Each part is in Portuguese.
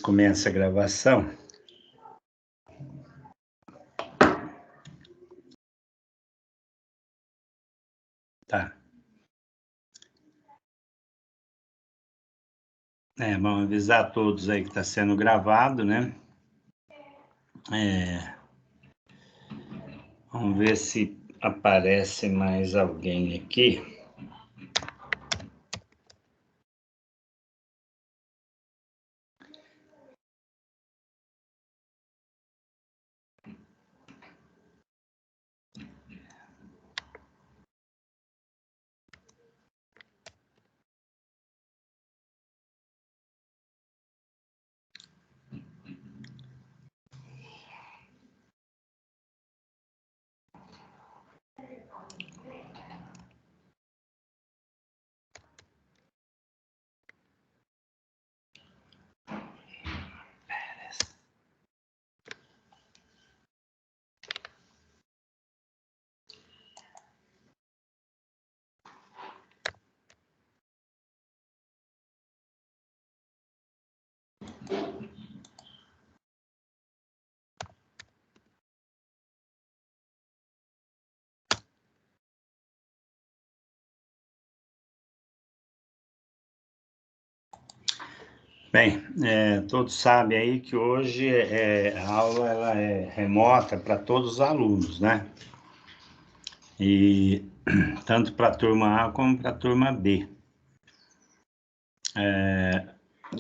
começa a gravação. Tá. Vamos avisar a todos aí que está sendo gravado, né? Vamos ver se aparece mais alguém aqui. Bem, todos sabem aí que hoje a aula ela é remota para todos os alunos, né? E tanto para a turma A como para a turma B.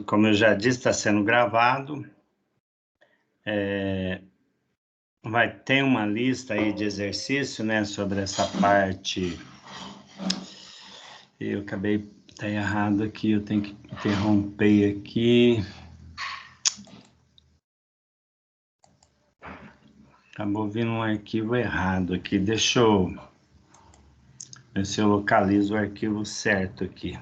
Como eu já disse, está sendo gravado. Vai ter uma lista aí de exercício, né, sobre essa parte. Eu acabei tá errado aqui, eu tenho que interromper aqui. Acabou vindo um arquivo errado aqui. Deixa eu ver se eu localizo o arquivo certo aqui.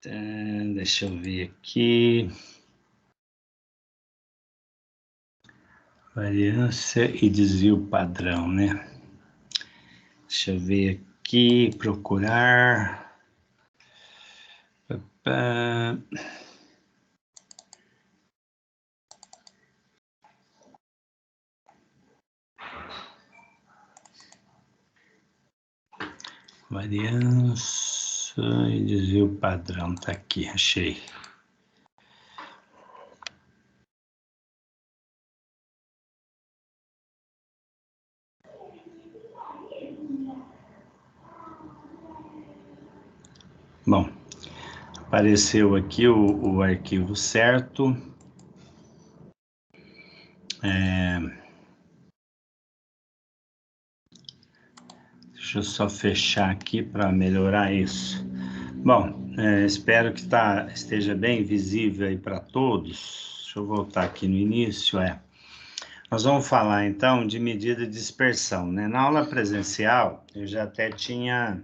Deixa eu ver aqui. Variância e desvio padrão, né? Deixa eu ver aqui, procurar. Variância e desvio padrão, tá aqui, achei. Bom, apareceu aqui o arquivo certo. Deixa eu só fechar aqui para melhorar isso. Bom, espero que esteja bem visível aí para todos. Deixa eu voltar aqui no início. Nós vamos falar então de medida de dispersão, né? Na aula presencial, eu já até tinha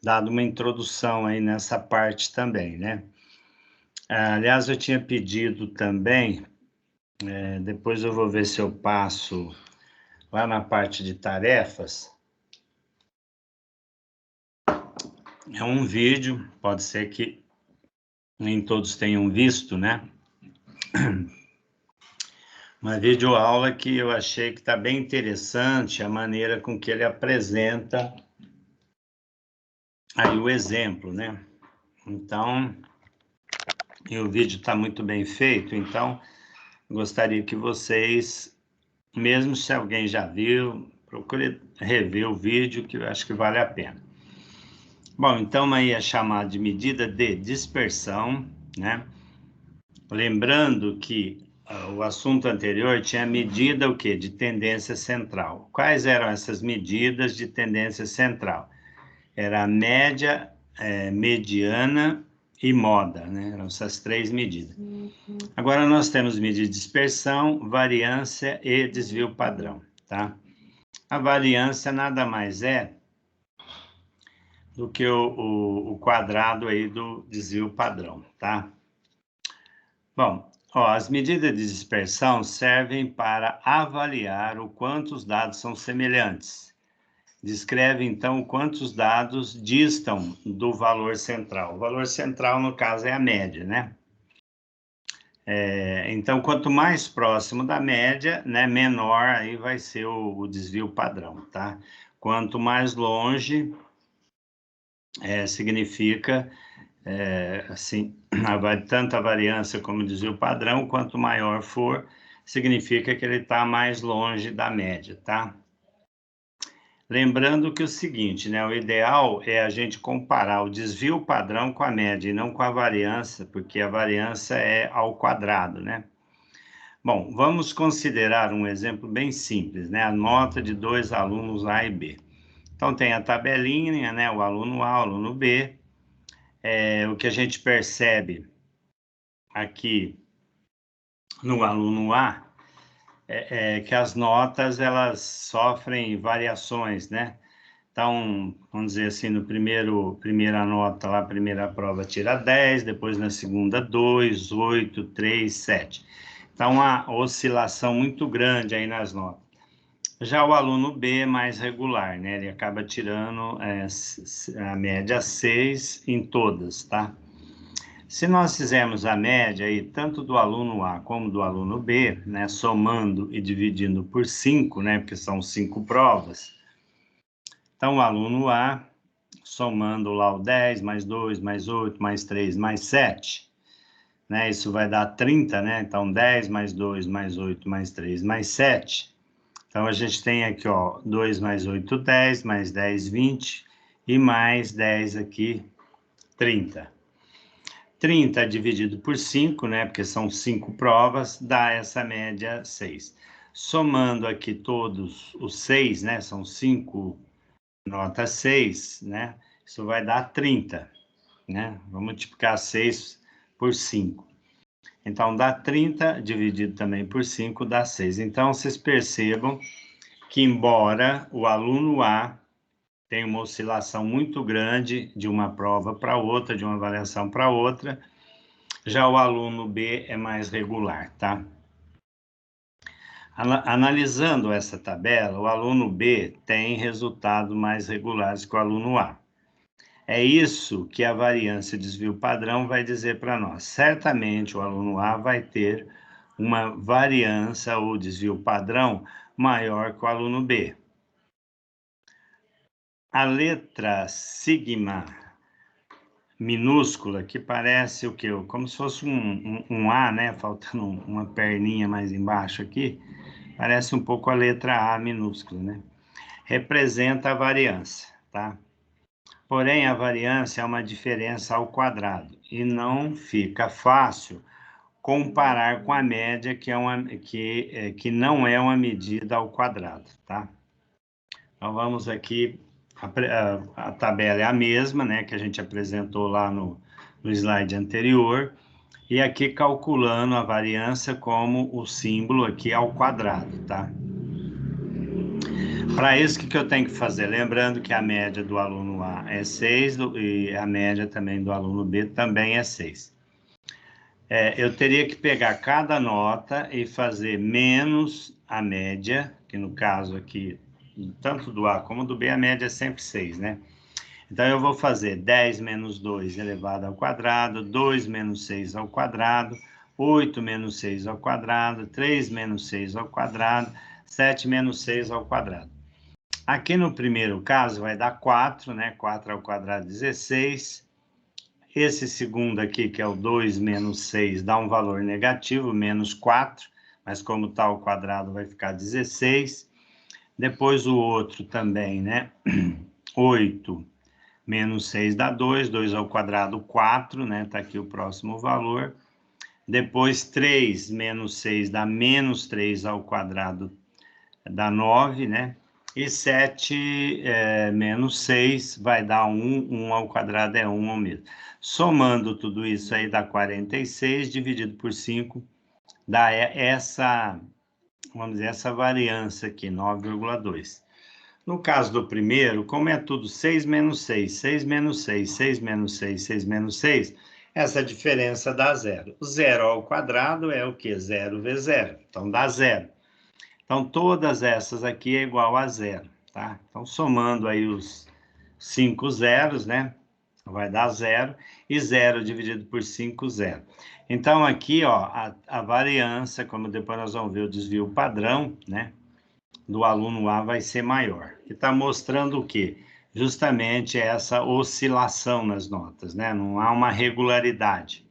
dado uma introdução aí nessa parte também, né? Aliás, eu tinha pedido também, depois eu vou ver se eu passo lá na parte de tarefas. É um vídeo, pode ser que nem todos tenham visto, né? Uma videoaula que eu achei que está bem interessante, a maneira com que ele apresenta aí o exemplo, né? Então, e o vídeo está muito bem feito, então gostaria que vocês, mesmo se alguém já viu, procure rever o vídeo, que eu acho que vale a pena. Bom, então aí é chamado de medida de dispersão, né? Lembrando que o assunto anterior tinha medida o quê? De tendência central. Quais eram essas medidas de tendência central? Era a média, mediana e moda, né? Eram essas três medidas. Agora nós temos medida de dispersão, variância e desvio padrão, tá? A variância nada mais é do que o quadrado aí do desvio padrão, tá? Bom, as medidas de dispersão servem para avaliar o quanto os dados são semelhantes. descreve, então, quantos dados distam do valor central. O valor central, no caso, é a média, né? Então, quanto mais próximo da média, né, menor aí vai ser o desvio padrão, tá? Quanto mais longe, significa, assim, tanto a variância como o desvio padrão, quanto maior for, significa que ele está mais longe da média, tá? Lembrando que o seguinte, né, o ideal é a gente comparar o desvio padrão com a média e não com a variância, porque a variância é ao quadrado, né? Bom, vamos considerar um exemplo bem simples, né? A nota de 2 alunos A e B. Então, tem a tabelinha, né? O aluno A, o aluno B. O que a gente percebe aqui no aluno A é que as notas, elas sofrem variações, né? Então, vamos dizer assim, no primeira nota lá, primeira prova tira 10, depois na segunda 2, 8, 3, 7. Então, uma oscilação muito grande aí nas notas. Já o aluno B é mais regular, né? Ele acaba tirando a média 6 em todas, tá? Se nós fizermos a média aí, tanto do aluno A como do aluno B, né? Somando e dividindo por 5, né? Porque são 5 provas. Então, o aluno A, somando lá o 10, mais 2, mais 8, mais 3, mais 7, né? Isso vai dar 30, né? Então, 10 mais 2, mais 8, mais 3, mais 7. Então, a gente tem aqui, ó, 2 mais 8, 10, mais 10, 20, e mais 10 aqui, 30. 30 dividido por 5, né, porque são 5 provas, dá essa média 6. Somando aqui todos os 6, né, são 5 nota 6, né, isso vai dar 30, né, vamos multiplicar 6 por 5. Então, dá 30, dividido também por 5, dá 6. Então, vocês percebam que, embora o aluno A tenha uma oscilação muito grande de uma prova para outra, de uma avaliação para outra, já o aluno B é mais regular, tá? Analisando essa tabela, o aluno B tem resultados mais regulares que o aluno A. É isso que a variância desvio padrão vai dizer para nós. Certamente o aluno A vai ter uma variância ou desvio padrão maior que o aluno B. A letra sigma minúscula, que parece o quê? Como se fosse um A, né? Faltando uma perninha mais embaixo aqui. Parece um pouco a letra A minúscula, né? Representa a variância, tá? Porém, a variância é uma diferença ao quadrado e não fica fácil comparar com a média, que não é uma medida ao quadrado, tá? Então, vamos aqui, a tabela é a mesma, né, que a gente apresentou lá no slide anterior, e aqui calculando a variância como o símbolo aqui ao quadrado, tá? Para isso, o que eu tenho que fazer? Lembrando que a média do aluno A é 6 e a média também do aluno B também é 6. Eu teria que pegar cada nota e fazer menos a média, que no caso aqui, tanto do A como do B, a média é sempre 6, né? Então, eu vou fazer 10 menos 2 elevado ao quadrado, 2 menos 6 ao quadrado, 8 menos 6 ao quadrado, 3 menos 6 ao quadrado, 7 menos 6 ao quadrado. Aqui no primeiro caso vai dar 4, né? 4 ao quadrado, 16. Esse segundo aqui, que é o 2 menos 6, dá um valor negativo, menos 4, mas como está ao quadrado vai ficar 16. Depois o outro também, né? 8 menos 6 dá 2, 2 ao quadrado, 4, né? Está aqui o próximo valor. Depois 3 menos 6 dá menos 3 ao quadrado, dá 9, né? E 7 menos 6 vai dar 1, 1 ao quadrado é 1 ao mesmo. Somando tudo isso aí dá 46, dividido por 5, dá essa, vamos dizer, essa variância aqui, 9,2. No caso do primeiro, como é tudo 6 menos 6, 6 menos 6, 6 menos 6, 6 menos 6, essa diferença dá zero. O zero ao quadrado é o quê? 0 vezes 0, então dá zero. Então, todas essas aqui é igual a zero, tá? tá? Então, somando aí os 5 zeros, né? Vai dar 0, e 0 dividido por 5, 0. Então, aqui, ó, a variância, como depois nós vamos ver o desvio padrão, né? Do aluno A vai ser maior. Que está mostrando o quê? Justamente essa oscilação nas notas, né? Não há uma regularidade.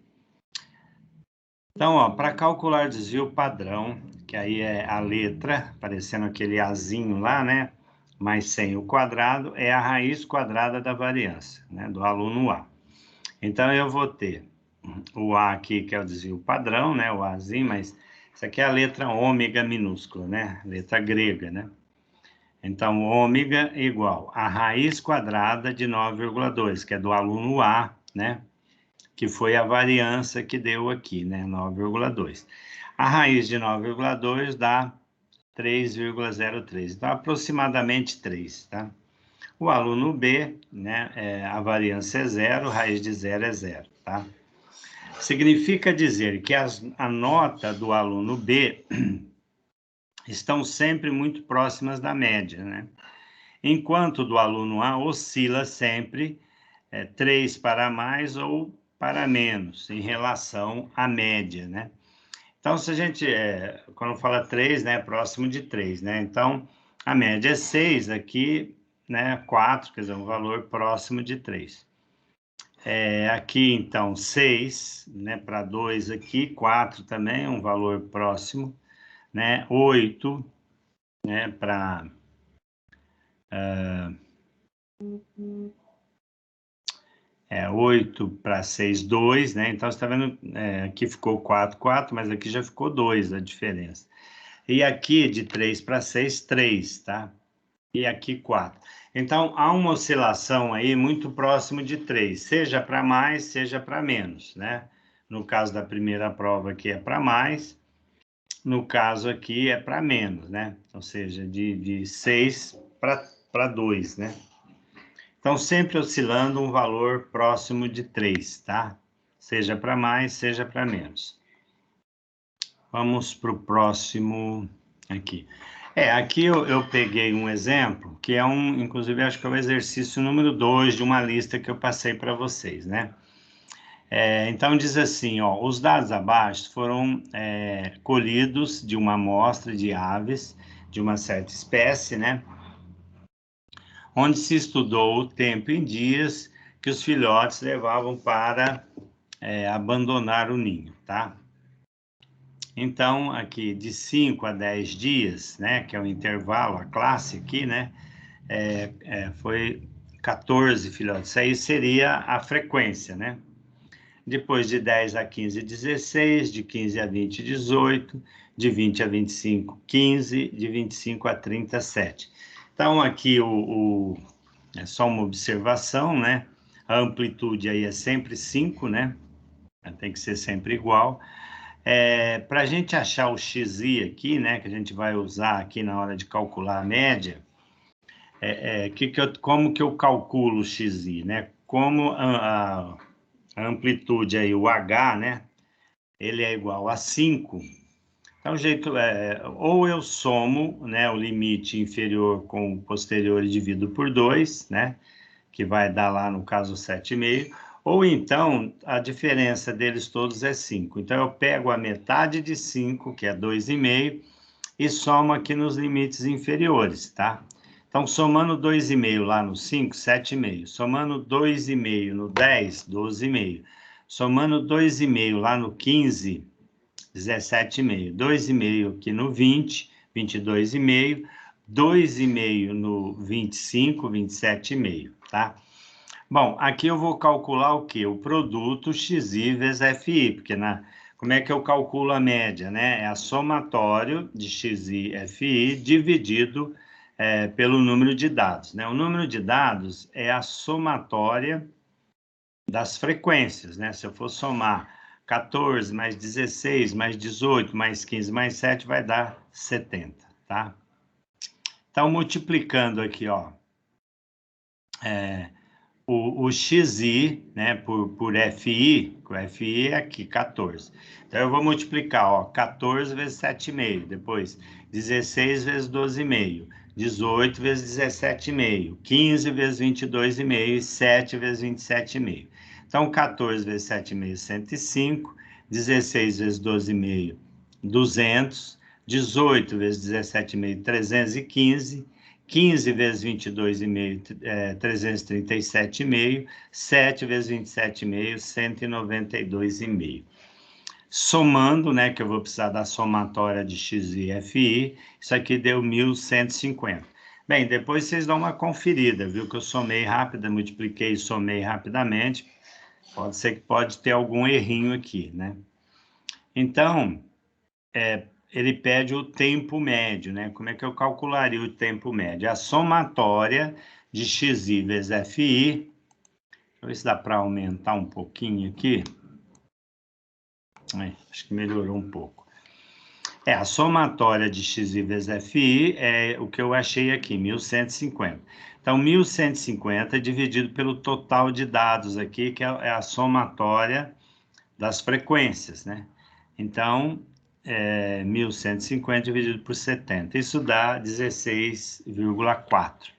Então, ó, para calcular desvio padrão, que aí é a letra, aparecendo aquele azinho lá, né? Mais sem o quadrado, é a raiz quadrada da variância, né? Do aluno A. Então, eu vou ter o A aqui, que é o desvio padrão, né? O Azinho, mas isso aqui é a letra ômega minúscula, né? Letra grega, né? Então, ômega igual a raiz quadrada de 9,2, que é do aluno A, né? Que foi a variância que deu aqui, né? 9,2. A raiz de 9,2 dá 3,03. Então, aproximadamente 3, tá? O aluno B, né? A variância é 0, raiz de 0 é 0, tá? Significa dizer que a nota do aluno B estão sempre muito próximas da média, né? Enquanto do aluno A oscila sempre 3 para mais ou para menos em relação à média, né? Então, se a gente, quando fala 3, né, próximo de 3, né? Então, a média é 6, aqui, né, 4, quer dizer, um valor próximo de 3. Aqui, então, 6, né, para 2 aqui, 4 também, um valor próximo, né? 8, né, para... 8 para 6, 2, né? Então, você está vendo, aqui ficou 4, 4, mas aqui já ficou 2 a diferença. E aqui, de 3 para 6, 3, tá? E aqui, 4. Então, há uma oscilação aí muito próximo de 3, seja para mais, seja para menos, né? No caso da primeira prova aqui é para mais, no caso aqui é para menos, né? Ou seja, de 6 para 2, né? Então, sempre oscilando um valor próximo de 3, tá? Seja para mais, seja para menos. Vamos para o próximo aqui. Aqui eu peguei um exemplo, que é inclusive, acho que é o exercício número 2 de uma lista que eu passei para vocês, né? Então, diz assim, ó, os dados abaixo foram colhidos de uma amostra de aves de uma certa espécie, né? Onde se estudou o tempo em dias que os filhotes levavam para abandonar o ninho, tá? Então, aqui, de 5 a 10 dias, né, que é o intervalo, a classe aqui, né, foi 14 filhotes. Isso aí seria a frequência, né? Depois de 10 a 15, 16, de 15 a 20, 18, de 20 a 25, 15, de 25 a 30, 7. Então, aqui é só uma observação, né? A amplitude aí é sempre 5, né? Tem que ser sempre igual. Para a gente achar o XI aqui, né? Que a gente vai usar aqui na hora de calcular a média, como que eu calculo o XI, né? Como a amplitude aí, o H, né? Ele é igual a 5. Então, o jeito ou eu somo, né, o limite inferior com o posterior e divido por 2, né? Que vai dar lá, no caso, 7,5. Ou então, a diferença deles todos é 5. Então, eu pego a metade de 5, que é 2,5, e somo aqui nos limites inferiores, tá? Então, somando 2,5 lá no 5, 7,5. Somando 2,5 no 10, 12,5. Somando 2,5 lá no 15, 17,5. 2,5 aqui no 20, 22,5. 2,5 no 25, 27,5, tá? Bom, aqui eu vou calcular o quê? O produto XI vezes FI, porque como é que eu calculo a média, né? É a somatório de XI FI dividido pelo número de dados, né? O número de dados é a somatória das frequências, né? Se eu for somar 14 mais 16 mais 18 mais 15 mais 7, vai dar 70, tá? Então, multiplicando aqui, ó, o XI, né, por FI, o FI é aqui, 14. Então, eu vou multiplicar, ó, 14 vezes 7,5, depois 16 vezes 12,5, 18 vezes 17,5, 15 vezes 22,5 e 7 vezes 27,5. Então, 14 vezes 7,5, 105, 16 vezes 12,5, 200, 18 vezes 17,5, 315, 15 vezes 22,5, 337,5, 7 vezes 27,5, 192,5. Somando, né, que eu vou precisar da somatória de x e fi, isso aqui deu 1.150. Bem, depois vocês dão uma conferida, viu, que eu somei rápido, multipliquei e somei rapidamente. Pode ser que pode ter algum errinho aqui, né? Então, ele pede o tempo médio, né? Como é que eu calcularia o tempo médio? A somatória de xi vezes fi, deixa eu ver se dá para aumentar um pouquinho aqui. Acho que melhorou um pouco. A somatória de x vezes fi é o que eu achei aqui, 1.150. Então, 1.150 dividido pelo total de dados aqui, que é a somatória das frequências, né? Então, 1.150 dividido por 70, isso dá 16,4.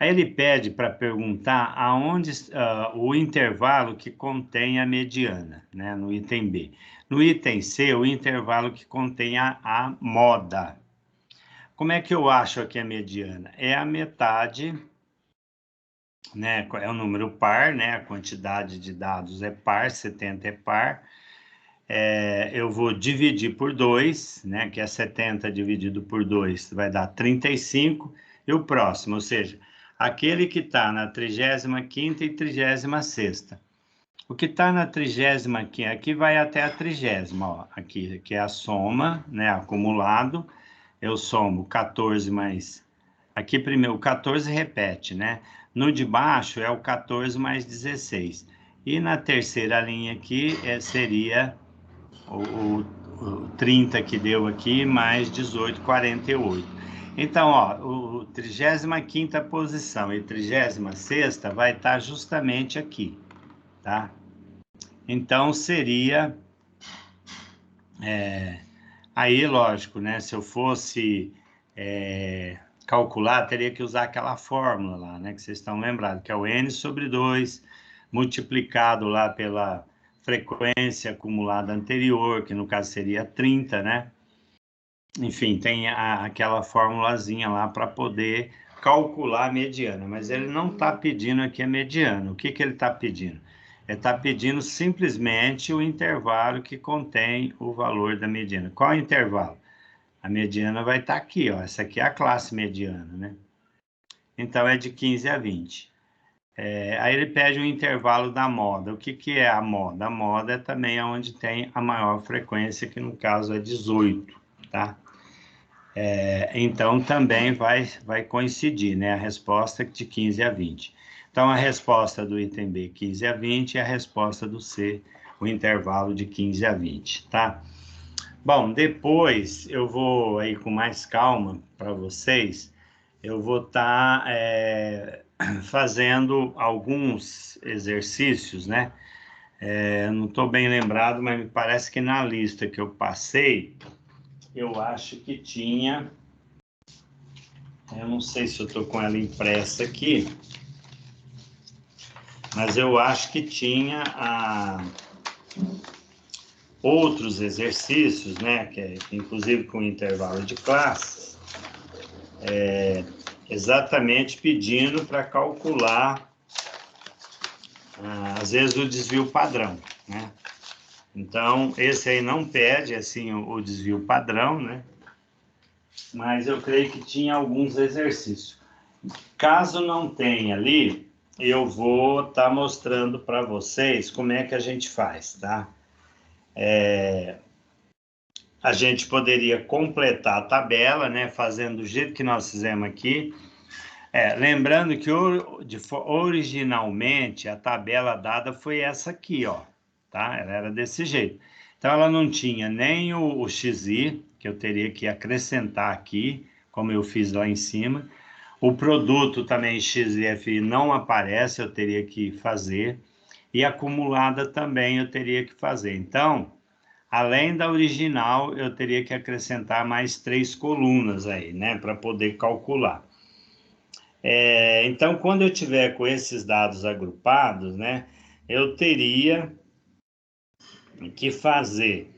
Aí ele pede para perguntar aonde o intervalo que contém a mediana, né, no item B. No item C, o intervalo que contém a moda. Como é que eu acho aqui a mediana? É a metade, né, é um número par, né, a quantidade de dados é par, 70 é par. Eu vou dividir por 2, né, que é 70 dividido por 2, vai dar 35, e o próximo, ou seja, aquele que está na 35ª e 36ª. O que está na 35ª, aqui vai até a 30ª, ó, aqui é a soma, né, acumulado, eu somo 14 mais... Aqui primeiro, o 14 repete, né? No de baixo é o 14 mais 16. E na terceira linha aqui seria o 30 que deu aqui, mais 18, 48. Então, ó, o 35ª posição e 36ª vai estar justamente aqui, tá? Então, seria... aí, lógico, né? Se eu fosse calcular, teria que usar aquela fórmula lá, né? Que vocês estão lembrados, que é o n sobre 2, multiplicado lá pela frequência acumulada anterior, que no caso seria 30, né? Enfim, tem aquela formulazinha lá para poder calcular a mediana, mas ele não está pedindo aqui a mediana. O que ele está pedindo? Ele está pedindo simplesmente o intervalo que contém o valor da mediana. Qual é o intervalo? A mediana vai estar aqui, ó. Essa aqui é a classe mediana, né? Então, é de 15 a 20. Aí ele pede o intervalo da moda. O que é a moda? A moda é também onde tem a maior frequência, que no caso é 18, tá? Então, também vai coincidir, né? A resposta de 15 a 20. Então, a resposta do item B, 15 a 20, e a resposta do C, o intervalo de 15 a 20, tá? Bom, depois eu vou aí com mais calma para vocês, eu vou estar fazendo alguns exercícios, né? Não estou bem lembrado, mas me parece que na lista que eu passei, eu acho que tinha... Eu não sei se eu estou com ela impressa aqui, mas eu acho que tinha outros exercícios, né, que inclusive com intervalo de classes, exatamente pedindo para calcular, às vezes, o desvio padrão, né? Então, esse aí não pede, assim, o desvio padrão, né? Mas eu creio que tinha alguns exercícios. Caso não tenha ali, eu vou estar mostrando para vocês como é que a gente faz, tá? A gente poderia completar a tabela, né, fazendo do jeito que nós fizemos aqui. Lembrando que originalmente a tabela dada foi essa aqui, ó, tá? Ela era desse jeito. Então, ela não tinha nem o XI, que eu teria que acrescentar aqui, como eu fiz lá em cima. O produto também X e FI não aparece, eu teria que fazer. E acumulada também eu teria que fazer. Então, além da original, eu teria que acrescentar mais 3 colunas aí, né, para poder calcular. Então, quando eu tiver com esses dados agrupados, né, eu teria que fazer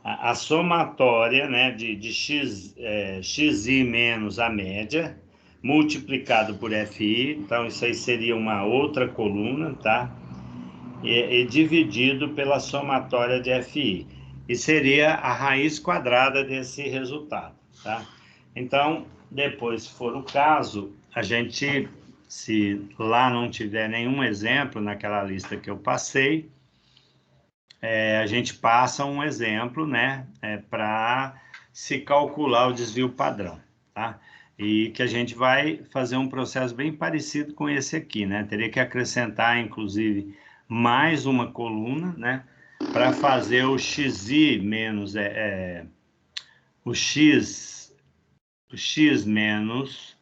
a somatória, né, de xi menos a média, multiplicado por fi, então isso aí seria uma outra coluna, tá? E dividido pela somatória de fi. E seria a raiz quadrada desse resultado, tá? Então, depois, se for o caso, a gente, se lá não tiver nenhum exemplo naquela lista que eu passei, a gente passa um exemplo, né, para se calcular o desvio padrão, tá? E que a gente vai fazer um processo bem parecido com esse aqui, né? Teria que acrescentar, inclusive, mais uma coluna, né, para fazer o xi menos o x menos,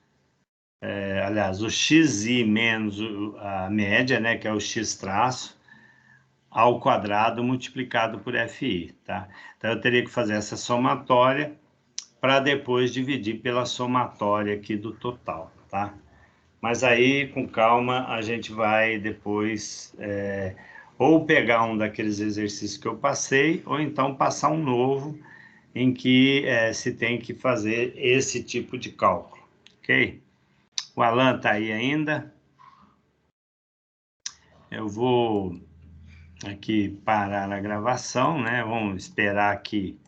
aliás, o xi menos a média, né, que é o x traço, ao quadrado multiplicado por fi, tá? Então, eu teria que fazer essa somatória para depois dividir pela somatória aqui do total, tá? Mas aí, com calma, a gente vai depois ou pegar um daqueles exercícios que eu passei, ou então passar um novo em que se tem que fazer esse tipo de cálculo, ok? O Alan está aí ainda? Eu vou aqui parar a gravação, né? Vamos esperar que